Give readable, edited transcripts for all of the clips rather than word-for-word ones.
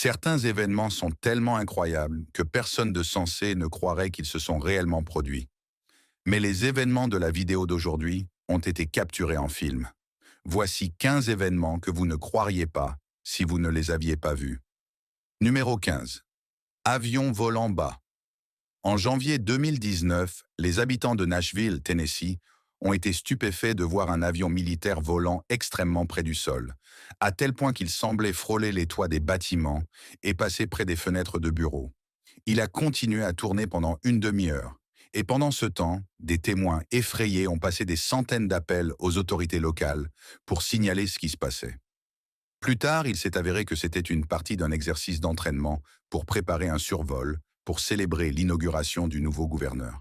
Certains événements sont tellement incroyables que personne de sensé ne croirait qu'ils se sont réellement produits. Mais les événements de la vidéo d'aujourd'hui ont été capturés en film. Voici 15 événements que vous ne croiriez pas si vous ne les aviez pas vus. Numéro 15. Avion volant bas. En janvier 2019, les habitants de Nashville, Tennessee, ont été stupéfaits de voir un avion militaire volant extrêmement près du sol, à tel point qu'il semblait frôler les toits des bâtiments et passer près des fenêtres de bureaux. Il a continué à tourner pendant une demi-heure, et pendant ce temps, des témoins effrayés ont passé des centaines d'appels aux autorités locales pour signaler ce qui se passait. Plus tard, il s'est avéré que c'était une partie d'un exercice d'entraînement pour préparer un survol, pour célébrer l'inauguration du nouveau gouverneur.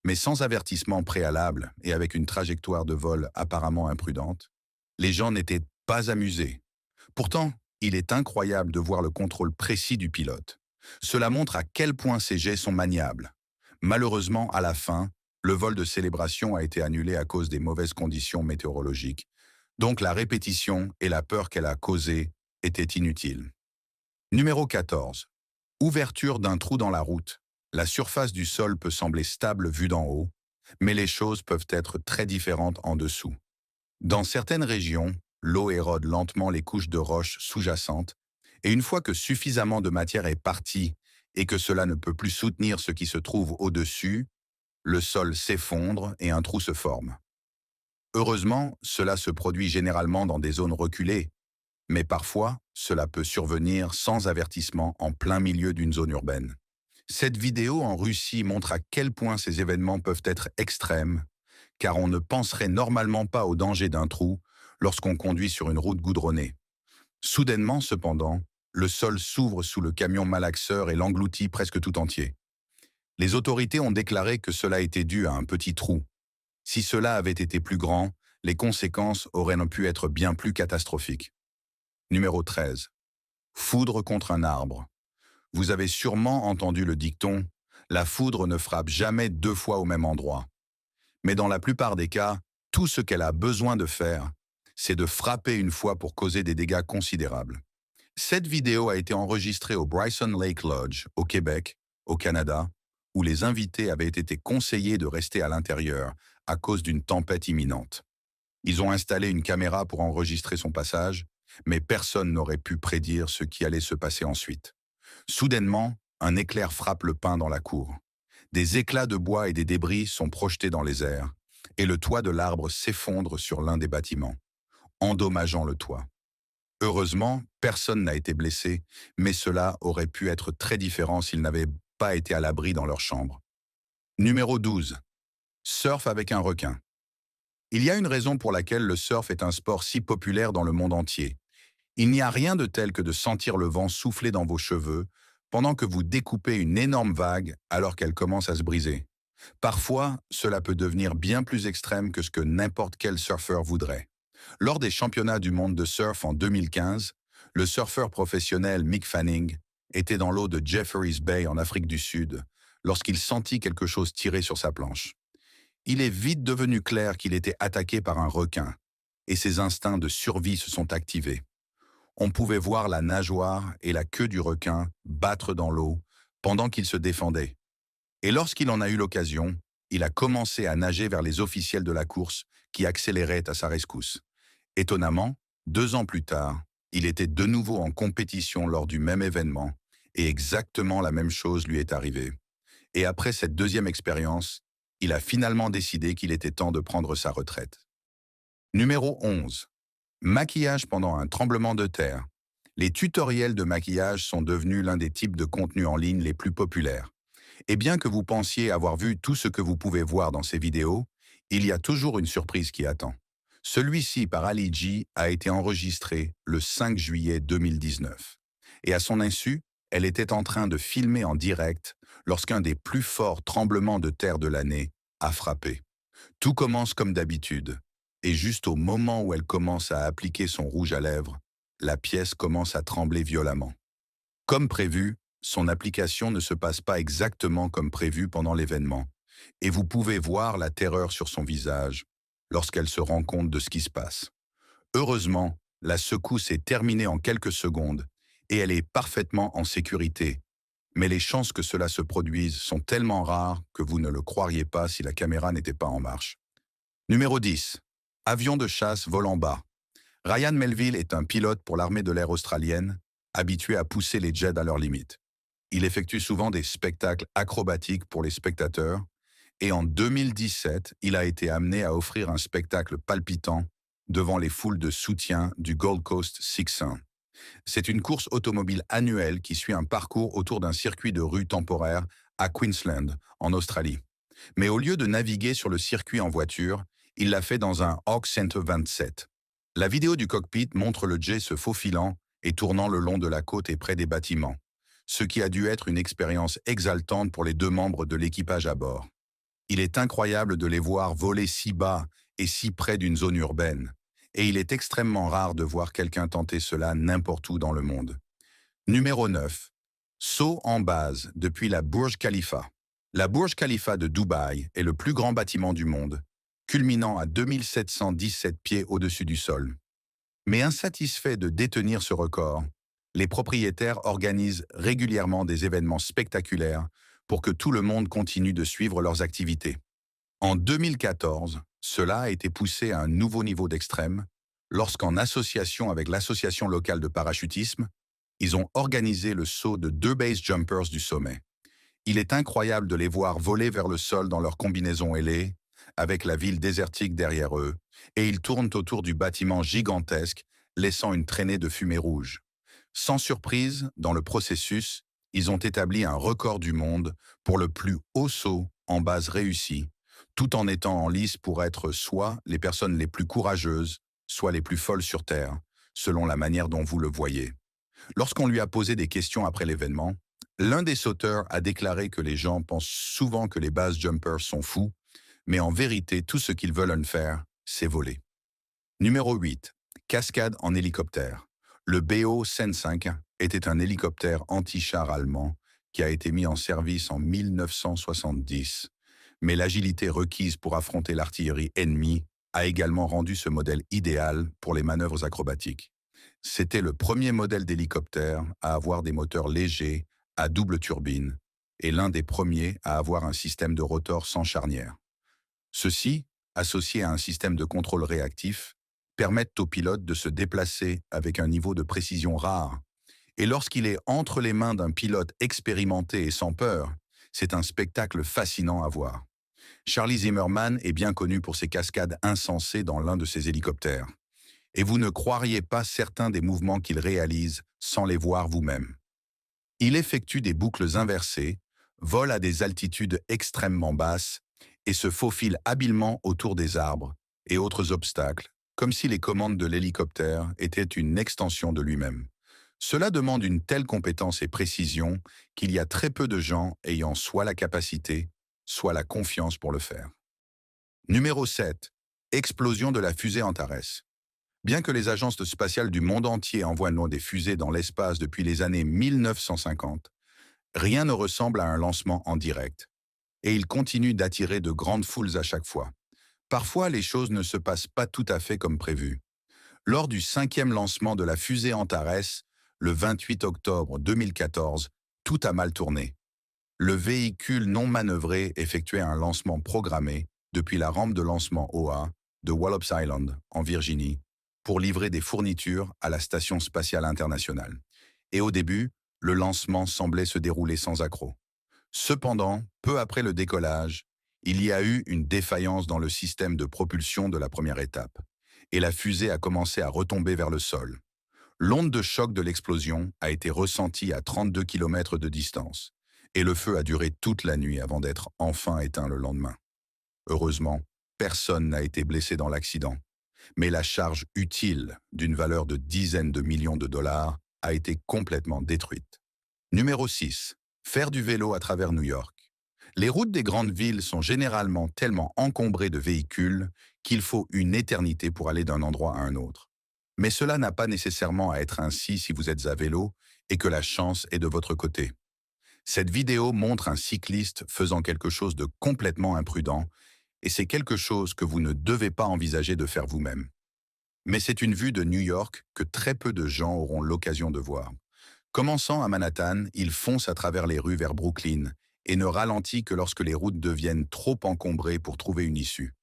Mais sans avertissement préalable et avec une trajectoire de vol apparemment imprudente, les gens n'étaient pas amusés. Pourtant, il est incroyable de voir le contrôle précis du pilote. Cela montre à quel point ces jets sont maniables. Malheureusement, à la fin, le vol de célébration a été annulé à cause des mauvaises conditions météorologiques. Donc la répétition et la peur qu'elle a causée étaient inutiles. Numéro 14. Ouverture d'un trou dans la route. La surface du sol peut sembler stable vue d'en haut, mais les choses peuvent être très différentes en dessous. Dans certaines régions, l'eau érode lentement les couches de roches sous-jacentes, et une fois que suffisamment de matière est partie et que cela ne peut plus soutenir ce qui se trouve au-dessus, le sol s'effondre et un trou se forme. Heureusement, cela se produit généralement dans des zones reculées, mais parfois, cela peut survenir sans avertissement en plein milieu d'une zone urbaine. Cette vidéo en Russie montre à quel point ces événements peuvent être extrêmes, car on ne penserait normalement pas au danger d'un trou lorsqu'on conduit sur une route goudronnée. Soudainement, cependant, le sol s'ouvre sous le camion malaxeur et l'engloutit presque tout entier. Les autorités ont déclaré que cela était dû à un petit trou. Si cela avait été plus grand, les conséquences auraient pu être bien plus catastrophiques. Numéro 13. Foudre contre un arbre. Vous avez sûrement entendu le dicton « La foudre ne frappe jamais deux fois au même endroit ». Mais dans la plupart des cas, tout ce qu'elle a besoin de faire, c'est de frapper une fois pour causer des dégâts considérables. Cette vidéo a été enregistrée au Bryson Lake Lodge, au Québec, au Canada, où les invités avaient été conseillés de rester à l'intérieur à cause d'une tempête imminente. Ils ont installé une caméra pour enregistrer son passage, mais personne n'aurait pu prédire ce qui allait se passer ensuite. Soudainement, un éclair frappe le pin dans la cour. Des éclats de bois et des débris sont projetés dans les airs, et le toit de l'arbre s'effondre sur l'un des bâtiments, endommageant le toit. Heureusement, personne n'a été blessé, mais cela aurait pu être très différent s'ils n'avaient pas été à l'abri dans leur chambre. Numéro 12. Surf avec un requin. Il y a une raison pour laquelle le surf est un sport si populaire dans le monde entier. Il n'y a rien de tel que de sentir le vent souffler dans vos cheveux pendant que vous découpez une énorme vague alors qu'elle commence à se briser. Parfois, cela peut devenir bien plus extrême que ce que n'importe quel surfeur voudrait. Lors des championnats du monde de surf en 2015, le surfeur professionnel Mick Fanning était dans l'eau de Jeffreys Bay en Afrique du Sud lorsqu'il sentit quelque chose tirer sur sa planche. Il est vite devenu clair qu'il était attaqué par un requin, et ses instincts de survie se sont activés. On pouvait voir la nageoire et la queue du requin battre dans l'eau pendant qu'il se défendait. Et lorsqu'il en a eu l'occasion, il a commencé à nager vers les officiels de la course qui accéléraient à sa rescousse. Étonnamment, 2 ans plus tard, il était de nouveau en compétition lors du même événement et exactement la même chose lui est arrivée. Et après cette deuxième expérience, il a finalement décidé qu'il était temps de prendre sa retraite. Numéro 11. Maquillage pendant un tremblement de terre. Les tutoriels de maquillage sont devenus l'un des types de contenus en ligne les plus populaires. Et bien que vous pensiez avoir vu tout ce que vous pouvez voir dans ces vidéos, il y a toujours une surprise qui attend. Celui-ci par Ali G a été enregistré le 5 juillet 2019. Et à son insu, elle était en train de filmer en direct lorsqu'un des plus forts tremblements de terre de l'année a frappé. Tout commence comme d'habitude, et juste au moment où elle commence à appliquer son rouge à lèvres, la pièce commence à trembler violemment. Comme prévu, son application ne se passe pas exactement comme prévu pendant l'événement, et vous pouvez voir la terreur sur son visage lorsqu'elle se rend compte de ce qui se passe. Heureusement, la secousse est terminée en quelques secondes, et elle est parfaitement en sécurité. Mais les chances que cela se produise sont tellement rares que vous ne le croiriez pas si la caméra n'était pas en marche. Numéro 10. Avion de chasse volant bas. Ryan Melville est un pilote pour l'armée de l'air australienne, habitué à pousser les jets à leurs limites. Il effectue souvent des spectacles acrobatiques pour les spectateurs, et en 2017, il a été amené à offrir un spectacle palpitant devant les foules de soutien du Gold Coast 600. C'est une course automobile annuelle qui suit un parcours autour d'un circuit de rue temporaire à Queensland, en Australie. Mais au lieu de naviguer sur le circuit en voiture, il l'a fait dans un Hawk Center 27. La vidéo du cockpit montre le jet se faufilant et tournant le long de la côte et près des bâtiments, ce qui a dû être une expérience exaltante pour les deux membres de l'équipage à bord. Il est incroyable de les voir voler si bas et si près d'une zone urbaine, et il est extrêmement rare de voir quelqu'un tenter cela n'importe où dans le monde. Numéro 9. Saut en base depuis la Burj Khalifa. La Burj Khalifa de Dubaï est le plus grand bâtiment du monde, culminant à 2717 pieds au-dessus du sol. Mais insatisfaits de détenir ce record, les propriétaires organisent régulièrement des événements spectaculaires pour que tout le monde continue de suivre leurs activités. En 2014, cela a été poussé à un nouveau niveau d'extrême lorsqu'en association avec l'association locale de parachutisme, ils ont organisé le saut de 2 base jumpers du sommet. Il est incroyable de les voir voler vers le sol dans leur combinaison ailée, avec la ville désertique derrière eux, et ils tournent autour du bâtiment gigantesque, laissant une traînée de fumée rouge. Sans surprise, dans le processus, ils ont établi un record du monde pour le plus haut saut en base réussi, tout en étant en lice pour être soit les personnes les plus courageuses, soit les plus folles sur Terre, selon la manière dont vous le voyez. Lorsqu'on lui a posé des questions après l'événement, l'un des sauteurs a déclaré que les gens pensent souvent que les base jumpers sont fous, mais en vérité, tout ce qu'ils veulent en faire, c'est voler. Numéro 8. Cascade en hélicoptère. Le BO Sen-5 était un hélicoptère anti-char allemand qui a été mis en service en 1970. Mais l'agilité requise pour affronter l'artillerie ennemie a également rendu ce modèle idéal pour les manœuvres acrobatiques. C'était le premier modèle d'hélicoptère à avoir des moteurs légers à double turbine et l'un des premiers à avoir un système de rotor sans charnière. Ceux-ci, associés à un système de contrôle réactif, permettent au pilote de se déplacer avec un niveau de précision rare. Et lorsqu'il est entre les mains d'un pilote expérimenté et sans peur, c'est un spectacle fascinant à voir. Charlie Zimmerman est bien connu pour ses cascades insensées dans l'un de ses hélicoptères. Et vous ne croiriez pas certains des mouvements qu'il réalise sans les voir vous-même. Il effectue des boucles inversées, vole à des altitudes extrêmement basses et se faufile habilement autour des arbres et autres obstacles, comme si les commandes de l'hélicoptère étaient une extension de lui-même. Cela demande une telle compétence et précision qu'il y a très peu de gens ayant soit la capacité, soit la confiance pour le faire. Numéro 7. Explosion de la fusée Antares. Bien que les agences spatiales du monde entier envoient des fusées dans l'espace depuis les années 1950, rien ne ressemble à un lancement en direct. Et il continue d'attirer de grandes foules à chaque fois. Parfois, les choses ne se passent pas tout à fait comme prévu. Lors du 5e lancement de la fusée Antares, le 28 octobre 2014, tout a mal tourné. Le véhicule non manœuvré effectuait un lancement programmé depuis la rampe de lancement OA de Wallops Island, en Virginie, pour livrer des fournitures à la Station spatiale internationale. Et au début, le lancement semblait se dérouler sans accroc. Cependant, peu après le décollage, il y a eu une défaillance dans le système de propulsion de la première étape, et la fusée a commencé à retomber vers le sol. L'onde de choc de l'explosion a été ressentie à 32 km de distance, et le feu a duré toute la nuit avant d'être enfin éteint le lendemain. Heureusement, personne n'a été blessé dans l'accident, mais la charge utile, d'une valeur de dizaines de millions de dollars, a été complètement détruite. Numéro 6. Faire du vélo à travers New York. Les routes des grandes villes sont généralement tellement encombrées de véhicules qu'il faut une éternité pour aller d'un endroit à un autre. Mais cela n'a pas nécessairement à être ainsi si vous êtes à vélo et que la chance est de votre côté. Cette vidéo montre un cycliste faisant quelque chose de complètement imprudent et c'est quelque chose que vous ne devez pas envisager de faire vous-même. Mais c'est une vue de New York que très peu de gens auront l'occasion de voir. Commençant à Manhattan, il fonce à travers les rues vers Brooklyn et ne ralentit que lorsque les routes deviennent trop encombrées pour trouver une issue.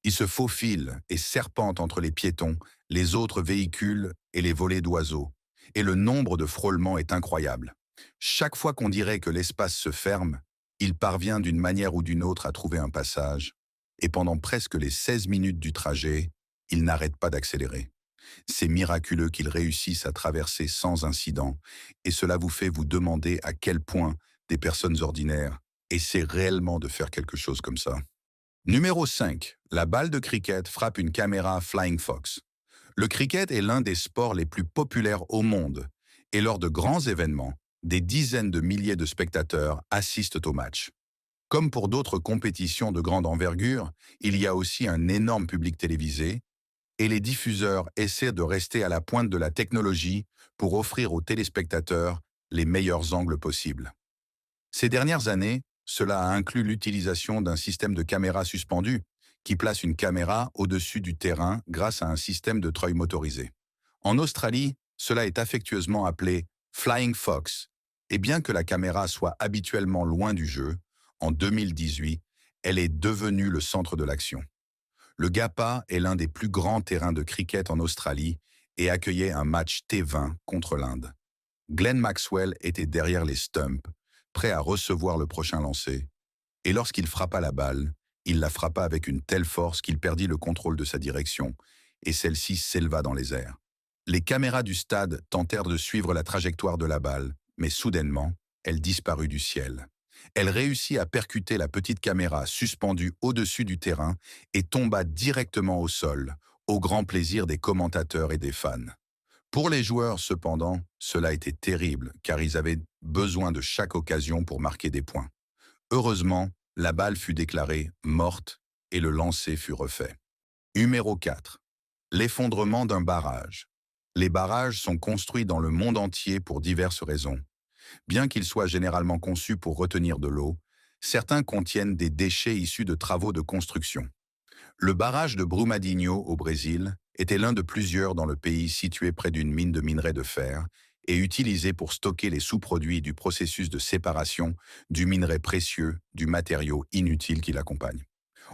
Il se faufile et serpente entre les piétons, les autres véhicules et les volées d'oiseaux. Et le nombre de frôlements est incroyable. Chaque fois qu'on dirait que l'espace se ferme, il parvient d'une manière ou d'une autre à trouver un passage. Et pendant presque les 16 minutes du trajet, il n'arrête pas d'accélérer. C'est miraculeux qu'il réussisse à traverser sans incident, et cela vous fait vous demander à quel point des personnes ordinaires essaient réellement de faire quelque chose comme ça. Numéro 5. La balle de cricket frappe une caméra Flying Fox. Le cricket est l'un des sports les plus populaires au monde, et lors de grands événements, des dizaines de milliers de spectateurs assistent au match. Comme pour d'autres compétitions de grande envergure, il y a aussi un énorme public télévisé, et les diffuseurs essaient de rester à la pointe de la technologie pour offrir aux téléspectateurs les meilleurs angles possibles. Ces dernières années, cela a inclus l'utilisation d'un système de caméra suspendu qui place une caméra au-dessus du terrain grâce à un système de treuil motorisé. En Australie, cela est affectueusement appelé Flying Fox, et bien que la caméra soit habituellement loin du jeu, en 2018, elle est devenue le centre de l'action. Le Gappa est l'un des plus grands terrains de cricket en Australie et accueillait un match T20 contre l'Inde. Glenn Maxwell était derrière les stumps, prêt à recevoir le prochain lancer, et lorsqu'il frappa la balle, il la frappa avec une telle force qu'il perdit le contrôle de sa direction, et celle-ci s'éleva dans les airs. Les caméras du stade tentèrent de suivre la trajectoire de la balle, mais soudainement, elle disparut du ciel. Elle réussit à percuter la petite caméra suspendue au-dessus du terrain et tomba directement au sol, au grand plaisir des commentateurs et des fans. Pour les joueurs, cependant, cela était terrible, car ils avaient besoin de chaque occasion pour marquer des points. Heureusement, la balle fut déclarée morte et le lancer fut refait. Numéro 4. L'effondrement d'un barrage. Les barrages sont construits dans le monde entier pour diverses raisons. Bien qu'ils soient généralement conçus pour retenir de l'eau, certains contiennent des déchets issus de travaux de construction. Le barrage de Brumadinho au Brésil était l'un de plusieurs dans le pays situé près d'une mine de minerai de fer et utilisé pour stocker les sous-produits du processus de séparation du minerai précieux du matériau inutile qui l'accompagne.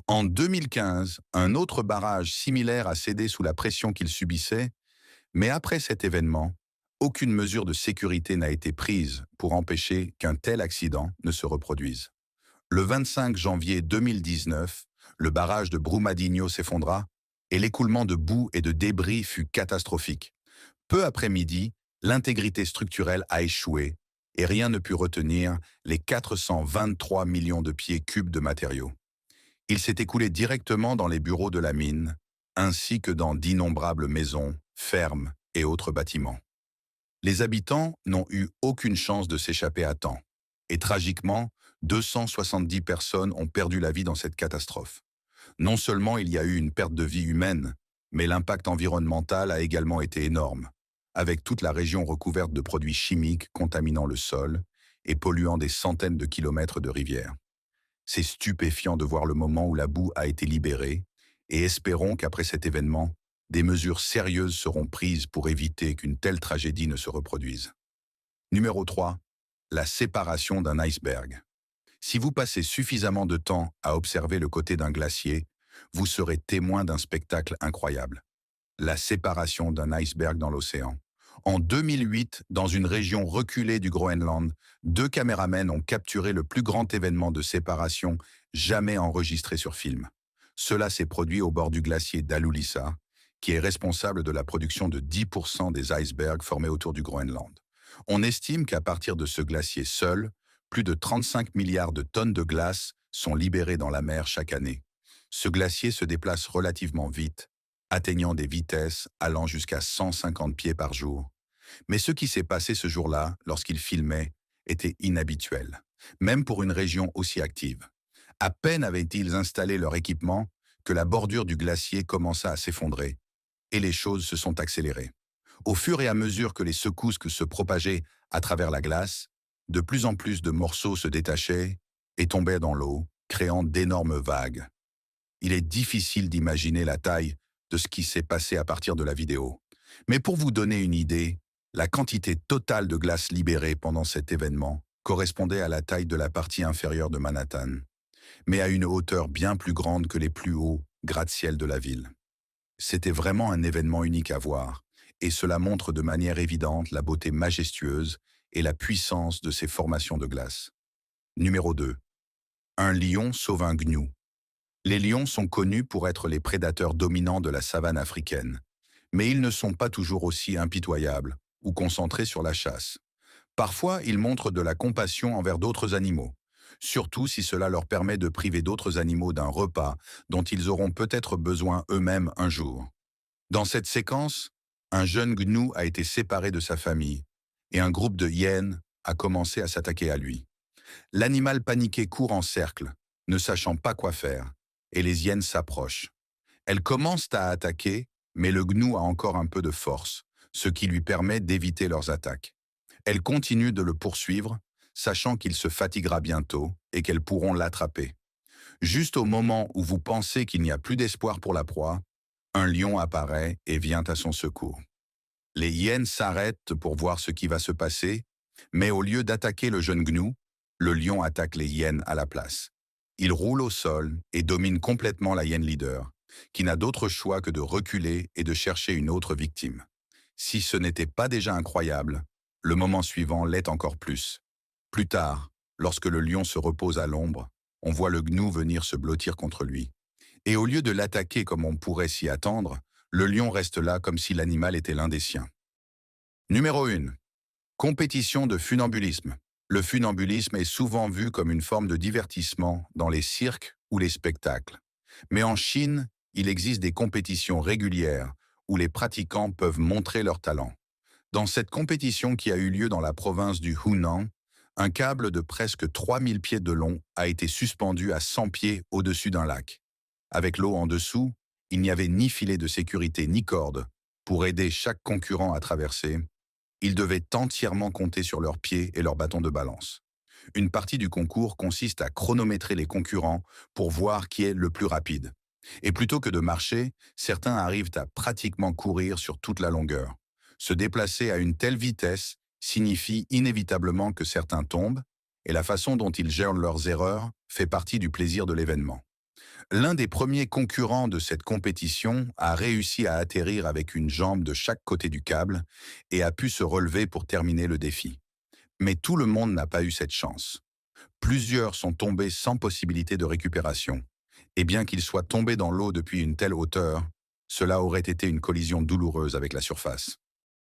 En 2015, un autre barrage similaire a cédé sous la pression qu'il subissait, mais après cet événement, aucune mesure de sécurité n'a été prise pour empêcher qu'un tel accident ne se reproduise. Le 25 janvier 2019, le barrage de Brumadinho s'effondra et l'écoulement de boue et de débris fut catastrophique. Peu après midi, l'intégrité structurelle a échoué et rien ne put retenir les 423 millions de pieds cubes de matériaux. Il s'est écoulé directement dans les bureaux de la mine, ainsi que dans d'innombrables maisons, fermes et autres bâtiments. Les habitants n'ont eu aucune chance de s'échapper à temps. Et tragiquement, 270 personnes ont perdu la vie dans cette catastrophe. Non seulement il y a eu une perte de vie humaine, mais l'impact environnemental a également été énorme, avec toute la région recouverte de produits chimiques contaminant le sol et polluant des centaines de kilomètres de rivières. C'est stupéfiant de voir le moment où la boue a été libérée, et espérons qu'après cet événement, des mesures sérieuses seront prises pour éviter qu'une telle tragédie ne se reproduise. Numéro 3. La séparation d'un iceberg. Si vous passez suffisamment de temps à observer le côté d'un glacier, vous serez témoin d'un spectacle incroyable. La séparation d'un iceberg dans l'océan. En 2008, dans une région reculée du Groenland, 2 caméramens ont capturé le plus grand événement de séparation jamais enregistré sur film. Cela s'est produit au bord du glacier d'Alulissa, qui est responsable de la production de 10% des icebergs formés autour du Groenland. On estime qu'à partir de ce glacier seul, plus de 35 milliards de tonnes de glace sont libérées dans la mer chaque année. Ce glacier se déplace relativement vite, atteignant des vitesses allant jusqu'à 150 pieds par jour. Mais ce qui s'est passé ce jour-là, lorsqu'ils filmaient, était inhabituel, même pour une région aussi active. À peine avaient-ils installé leur équipement que la bordure du glacier commença à s'effondrer, et les choses se sont accélérées. Au fur et à mesure que les secousses se propageaient à travers la glace, de plus en plus de morceaux se détachaient et tombaient dans l'eau, créant d'énormes vagues. Il est difficile d'imaginer la taille de ce qui s'est passé à partir de la vidéo. Mais pour vous donner une idée, La quantité totale de glace libérée pendant cet événement correspondait à la taille de la partie inférieure de Manhattan, mais à une hauteur bien plus grande que les plus hauts gratte-ciel de la ville. C'était vraiment un événement unique à voir, et cela montre de manière évidente la beauté majestueuse et la puissance de ces formations de glace. Numéro 2. Un lion sauve un gnou. Les lions sont connus pour être les prédateurs dominants de la savane africaine, mais ils ne sont pas toujours aussi impitoyables ou concentrés sur la chasse. Parfois, ils montrent de la compassion envers d'autres animaux, surtout si cela leur permet de priver d'autres animaux d'un repas dont ils auront peut-être besoin eux-mêmes un jour. Dans cette séquence, un jeune gnou a été séparé de sa famille et un groupe de hyènes a commencé à s'attaquer à lui. L'animal paniqué court en cercle, ne sachant pas quoi faire, et les hyènes s'approchent. Elles commencent à attaquer, mais le gnou a encore un peu de force, ce qui lui permet d'éviter leurs attaques. Elles continuent de le poursuivre, sachant qu'il se fatiguera bientôt et qu'elles pourront l'attraper. Juste au moment où vous pensez qu'il n'y a plus d'espoir pour la proie, un lion apparaît et vient à son secours. Les hyènes s'arrêtent pour voir ce qui va se passer, mais au lieu d'attaquer le jeune gnou, le lion attaque les hyènes à la place. Il roule au sol et domine complètement la hyène leader, qui n'a d'autre choix que de reculer et de chercher une autre victime. Si ce n'était pas déjà incroyable, le moment suivant l'est encore plus. Plus tard, lorsque le lion se repose à l'ombre, on voit le gnou venir se blottir contre lui. Et au lieu de l'attaquer comme on pourrait s'y attendre, le lion reste là comme si l'animal était l'un des siens. Numéro 1. Compétition de funambulisme. Le funambulisme est souvent vu comme une forme de divertissement dans les cirques ou les spectacles. Mais en Chine, il existe des compétitions régulières où les pratiquants peuvent montrer leur talent. Dans cette compétition qui a eu lieu dans la province du Hunan, un câble de presque 3000 pieds de long a été suspendu à 100 pieds au-dessus d'un lac. Avec l'eau en dessous, il n'y avait ni filet de sécurité ni corde pour aider chaque concurrent à traverser. Ils devaient entièrement compter sur leurs pieds et leurs bâtons de balance. Une partie du concours consiste à chronométrer les concurrents pour voir qui est le plus rapide. Et plutôt que de marcher, certains arrivent à pratiquement courir sur toute la longueur. Se déplacer à une telle vitesse signifie inévitablement que certains tombent, et la façon dont ils gèrent leurs erreurs fait partie du plaisir de l'événement. L'un des premiers concurrents de cette compétition a réussi à atterrir avec une jambe de chaque côté du câble et a pu se relever pour terminer le défi. Mais tout le monde n'a pas eu cette chance. Plusieurs sont tombés sans possibilité de récupération. Et bien qu'ils soient tombés dans l'eau depuis une telle hauteur, cela aurait été une collision douloureuse avec la surface.